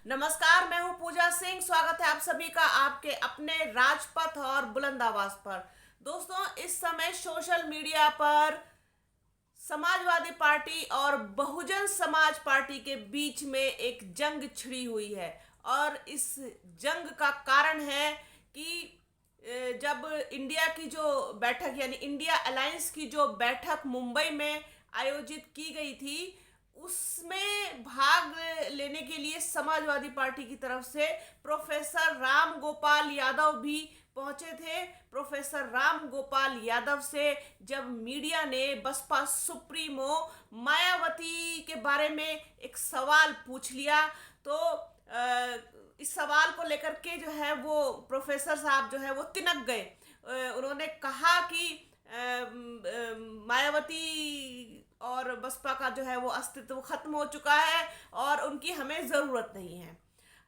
नमस्कार, मैं हूं पूजा सिंह। स्वागत है आप सभी का आपके अपने राजपथ और बुलंद आवाज पर। दोस्तों, इस समय सोशल मीडिया पर समाजवादी पार्टी और बहुजन समाज पार्टी के बीच में एक जंग छिड़ी हुई है। और इस जंग का कारण है कि जब इंडिया की जो बैठक यानी इंडिया अलायंस की जो बैठक मुंबई में आयोजित की गई थी, उसमें भाग लेने के लिए समाजवादी पार्टी की तरफ से प्रोफेसर राम गोपाल यादव भी पहुंचे थे। प्रोफेसर राम गोपाल यादव से जब मीडिया ने बसपा सुप्रीमो मायावती के बारे में एक सवाल पूछ लिया, तो इस सवाल को लेकर के जो है वो प्रोफेसर साहब जो है वो तिनक गए। उन्होंने कहा कि मायावती और बसपा का जो है वो अस्तित्व खत्म हो चुका है और उनकी हमें ज़रूरत नहीं है।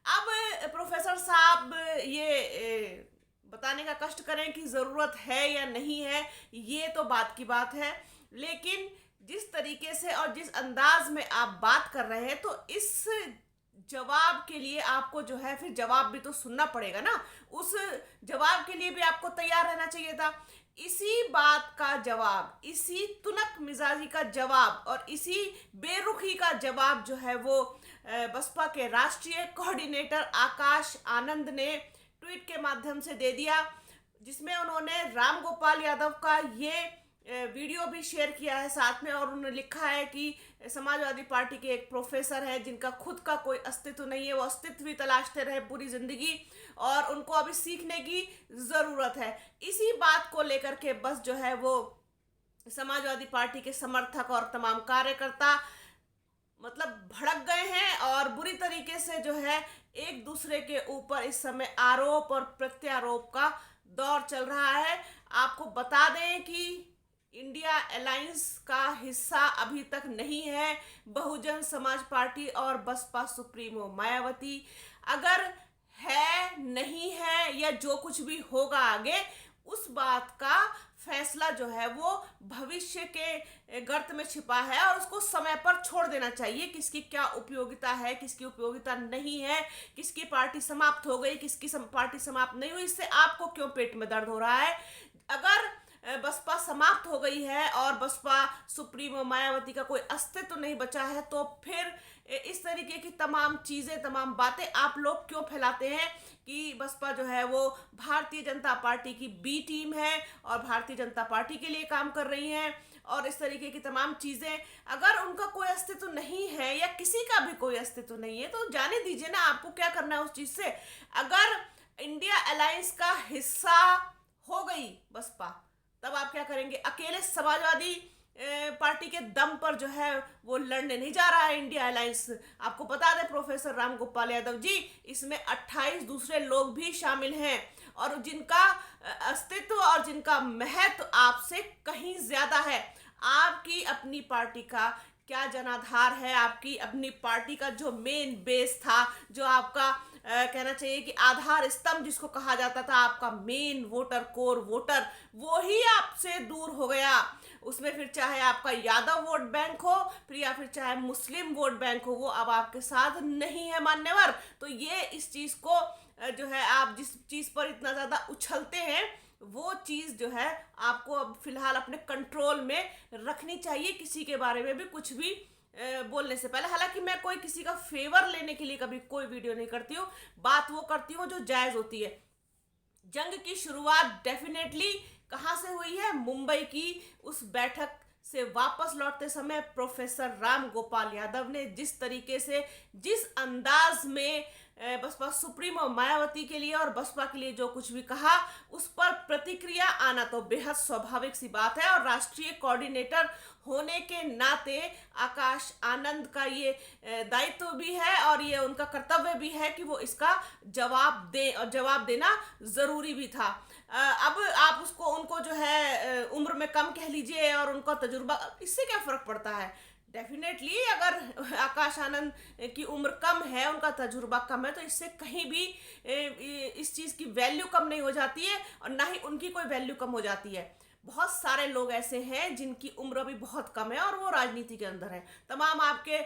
अब प्रोफेसर साहब ये बताने का कष्ट करें कि ज़रूरत है या नहीं है, ये तो बात की बात है। लेकिन जिस तरीके से और जिस अंदाज में आप बात कर रहे हैं, तो इस जवाब के लिए आपको जो है फिर जवाब भी तो सुनना पड़ेगा ना। उस जवाब के लिए भी आपको तैयार रहना चाहिए था। इसी बात का जवाब, इसी तुनक मिजाजी का जवाब और इसी बेरुखी का जवाब जो है वो बसपा के राष्ट्रीय कोऑर्डिनेटर आकाश आनंद ने ट्वीट के माध्यम से दे दिया, जिसमें उन्होंने राम गोपाल यादव का ये वीडियो भी शेयर किया है साथ में। और उन्होंने लिखा है कि समाजवादी पार्टी के एक प्रोफेसर हैं जिनका खुद का कोई अस्तित्व नहीं है, वो अस्तित्व भी तलाशते रहे पूरी जिंदगी और उनको अभी सीखने की ज़रूरत है। इसी बात को लेकर के बस जो है वो समाजवादी पार्टी के समर्थक और तमाम कार्यकर्ता मतलब भड़क गए हैं और बुरी तरीके से जो है एक दूसरे के ऊपर इस समय आरोप और प्रत्यारोप का दौर चल रहा है। आपको बता दें कि इंडिया अलायंस का हिस्सा अभी तक नहीं है बहुजन समाज पार्टी और बसपा सुप्रीमो मायावती। अगर है, नहीं है या जो कुछ भी होगा आगे, उस बात का फैसला जो है वो भविष्य के गर्त में छिपा है और उसको समय पर छोड़ देना चाहिए। किसकी क्या उपयोगिता है, किसकी उपयोगिता नहीं है, किसकी पार्टी समाप्त हो गई, किसकी पार्टी समाप्त नहीं हुई, इससे आपको क्यों पेट में दर्द हो रहा है। अगर बसपा समाप्त हो गई है और बसपा सुप्रीमो मायावती का कोई अस्तित्व नहीं बचा है, तो फिर इस तरीके की तमाम चीज़ें, तमाम बातें आप लोग क्यों फैलाते हैं कि बसपा जो है वो भारतीय जनता पार्टी की बी टीम है और भारतीय जनता पार्टी के लिए काम कर रही हैं और इस तरीके की तमाम चीज़ें। अगर उनका कोई अस्तित्व नहीं है या किसी का भी कोई अस्तित्व नहीं है, तो जाने दीजिए ना, आपको क्या करना है उस चीज़ से। अगर इंडिया अलायंस का हिस्सा हो गई बसपा, तब आप क्या करेंगे। अकेले समाजवादी पार्टी के दम पर जो है वो लड़ने नहीं जा रहा है इंडिया अलायंस। आपको बता दें प्रोफेसर राम गोपाल यादव जी, इसमें 28 दूसरे लोग भी शामिल हैं और जिनका अस्तित्व और जिनका महत्व आपसे कहीं ज्यादा है। आपकी अपनी पार्टी का क्या जनाधार है, आपकी अपनी पार्टी का जो मेन बेस था, जो आपका कहना चाहिए कि आधार स्तंभ जिसको कहा जाता था, आपका मेन वोटर, कोर वोटर, वो ही आपसे दूर हो गया। उसमें फिर चाहे आपका यादव वोट बैंक हो, फिर या फिर चाहे मुस्लिम वोट बैंक हो, वो अब आपके साथ नहीं है मान्यवर। तो ये इस चीज़ को जो है आप जिस चीज़ पर इतना ज़्यादा उछलते हैं, वो चीज़ जो है आपको अब फिलहाल अपने कंट्रोल में रखनी चाहिए, किसी के बारे में भी कुछ भी बोलने से पहले। हालांकि मैं कोई किसी का फेवर लेने के लिए कभी कोई वीडियो नहीं करती हूँ, बात वो करती हूँ जो जायज़ होती है। जंग की शुरुआत डेफिनेटली कहाँ से हुई है, मुंबई की उस बैठक से वापस लौटते समय प्रोफेसर राम गोपाल यादव ने जिस तरीके से, जिस अंदाज में बसपा सुप्रीमो मायावती के लिए और बसपा के लिए जो कुछ भी कहा, उस पर प्रतिक्रिया आना तो बेहद स्वाभाविक सी बात है। और राष्ट्रीय कोऑर्डिनेटर होने के नाते आकाश आनंद का ये दायित्व भी है और ये उनका कर्तव्य भी है कि वो इसका जवाब दें और जवाब देना ज़रूरी भी था। अब आप उनको जो है उम्र में कम कह लीजिए और उनका तजुर्बा, इससे क्या फ़र्क पड़ता है। डेफिनेटली अगर आकाश आनंद की उम्र कम है, उनका तजुर्बा कम है, तो इससे कहीं भी इस चीज़ की वैल्यू कम नहीं हो जाती है और ना ही उनकी कोई वैल्यू कम हो जाती है। बहुत सारे लोग ऐसे हैं जिनकी उम्र भी बहुत कम है और वो राजनीति के अंदर है। तमाम आपके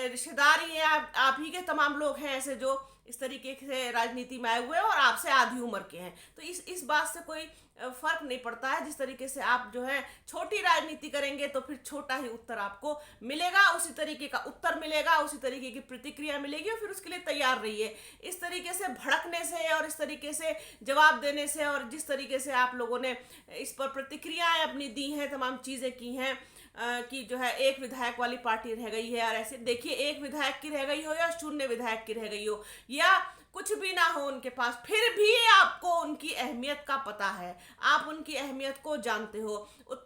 रिश्तेदार ही हैं, आप ही के तमाम लोग हैं ऐसे जो इस तरीके से राजनीति में आए हुए हैं और आपसे आधी उम्र के हैं। तो इस बात से कोई फर्क नहीं पड़ता है। जिस तरीके से आप जो है छोटी राजनीति करेंगे तो फिर छोटा ही उत्तर आपको मिलेगा, उसी तरीके का उत्तर मिलेगा, उसी तरीके की प्रतिक्रिया मिलेगी और फिर उसके लिए तैयार रहिए। इस तरीके से भड़कने से और इस तरीके से जवाब देने से और जिस तरीके से आप लोगों ने इस पर प्रतिक्रियाएं अपनी दी हैं, तमाम चीज़ें की हैं कि जो है एक विधायक वाली पार्टी रह गई है, और ऐसे देखिए एक विधायक की रह गई हो या शून्य विधायक की रह गई हो या कुछ भी ना हो उनके पास, फिर भी आपको उनकी अहमियत का पता है, आप उनकी अहमियत को जानते हो।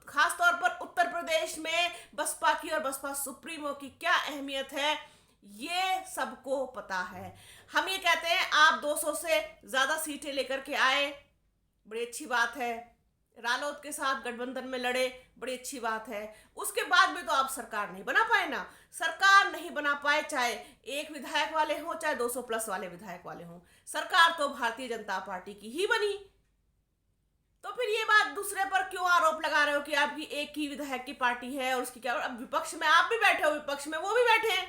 खास तौर पर उत्तर प्रदेश में बसपा की और बसपा सुप्रीमो की क्या अहमियत है ये सबको पता है। हम ये कहते हैं आप 200 से ज़्यादा सीटें लेकर के आए, बड़ी अच्छी बात है। रालोद के साथ गठबंधन में लड़े, बड़ी अच्छी बात है। उसके बाद भी तो आप सरकार नहीं बना पाए ना, सरकार नहीं बना पाए, चाहे एक विधायक वाले हों चाहे 200 प्लस वाले विधायक वाले हों, सरकार तो भारतीय जनता पार्टी की ही बनी। तो फिर ये बात दूसरे पर क्यों आरोप लगा रहे हो कि आपकी एक ही विधायक की पार्टी है और उसकी क्या। अब विपक्ष में आप भी बैठे हो, विपक्ष में वो भी बैठे हैं,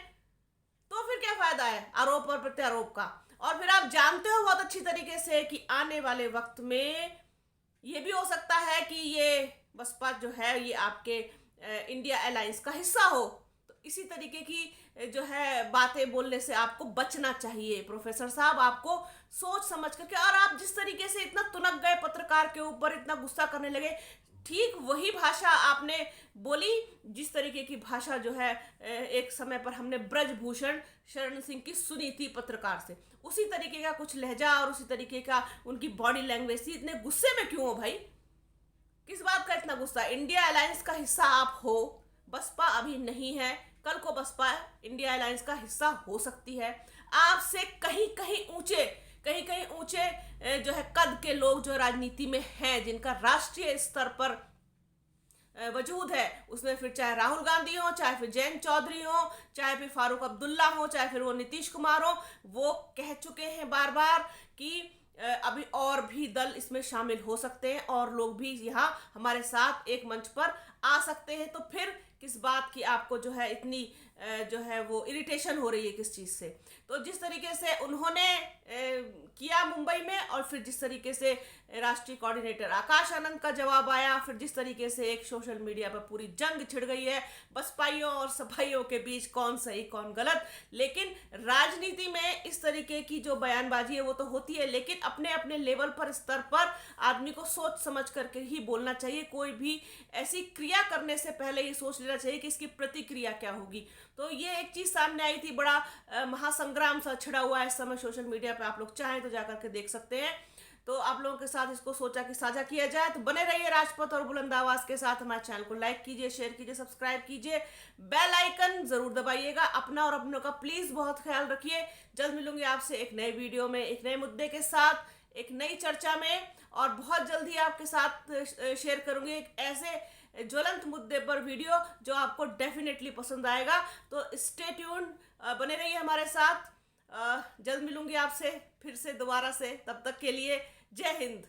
तो फिर क्या फायदा है आरोप और प्रत्यारोप का। और फिर आप जानते हो बहुत अच्छी तरीके से कि आने वाले वक्त में ये भी हो सकता है कि ये बसपा जो है ये आपके इंडिया अलायंस का हिस्सा हो। तो इसी तरीके की जो है बातें बोलने से आपको बचना चाहिए प्रोफेसर साहब, आपको सोच समझ करके। और आप जिस तरीके से इतना तुनक गए पत्रकार के ऊपर, इतना गुस्सा करने लगे, ठीक वही भाषा आपने बोली जिस तरीके की भाषा जो है एक समय पर हमने ब्रजभूषण शरण सिंह की सुनी थी पत्रकार से, उसी तरीके का कुछ लहजा और उसी तरीके का उनकी बॉडी लैंग्वेज थी। इतने गुस्से में क्यों हो भाई, किस बात का इतना गुस्सा। इंडिया अलायंस का हिस्सा आप हो, बसपा अभी नहीं है, कल को बसपा इंडिया अलायंस का हिस्सा हो सकती है। आपसे कहीं कहीं ऊंचे जो है कद के लोग जो राजनीति में हैं, जिनका राष्ट्रीय स्तर पर वजूद है, उसमें फिर चाहे राहुल गांधी हो, चाहे फिर जयंत चौधरी हो, चाहे फिर फारूक अब्दुल्ला हो, चाहे फिर वो नीतीश कुमार हो, वो कह चुके हैं बार बार कि अभी और भी दल इसमें शामिल हो सकते हैं और लोग भी यहाँ हमारे साथ एक मंच पर आ सकते हैं। तो फिर किस बात की आपको जो है इतनी जो है वो इरिटेशन हो रही है किस चीज़ से। तो जिस तरीके से उन्होंने किया मुंबई में और फिर जिस तरीके से राष्ट्रीय कोऑर्डिनेटर आकाश आनंद का जवाब आया, फिर जिस तरीके से एक सोशल मीडिया पर पूरी जंग छिड़ गई है बसपाइयों और सपाइयों के बीच, कौन सही कौन गलत। लेकिन राजनीति में इस तरीके की जो बयानबाजी है वो तो होती है, लेकिन अपने अपने लेवल पर, स्तर पर आदमी को सोच समझ करके ही बोलना चाहिए। कोई भी ऐसी क्रिया करने से पहले ये सोच लेना चाहिए कि इसकी प्रतिक्रिया क्या होगी। तो ये एक चीज़ सामने आई थी, बड़ा महासंग्राम सा छिड़ा हुआ है इस समय सोशल मीडिया पे, आप लोग चाहें तो जाकर के देख सकते हैं। तो आप लोगों के साथ इसको सोचा कि साझा किया जाए। तो बने रहिए राजपथ और बुलंद आवाज के साथ। हमारे चैनल को लाइक कीजिए, शेयर कीजिए, सब्सक्राइब कीजिए, बेल आइकन जरूर दबाइएगा। अपना और अपनों का प्लीज बहुत ख्याल रखिए। जल्द मिलूंगी आपसे एक नए वीडियो में, एक नए मुद्दे के साथ, एक नई चर्चा में, और बहुत जल्दी आपके साथ शेयर करूंगी एक ऐसे ज्वलंत मुद्दे पर वीडियो जो आपको डेफिनेटली पसंद आएगा। तो स्टे ट्यून्ड, बने रहिए हमारे साथ। जल्द मिलूंगी आपसे फिर से दोबारा से, तब तक के लिए जय हिंद।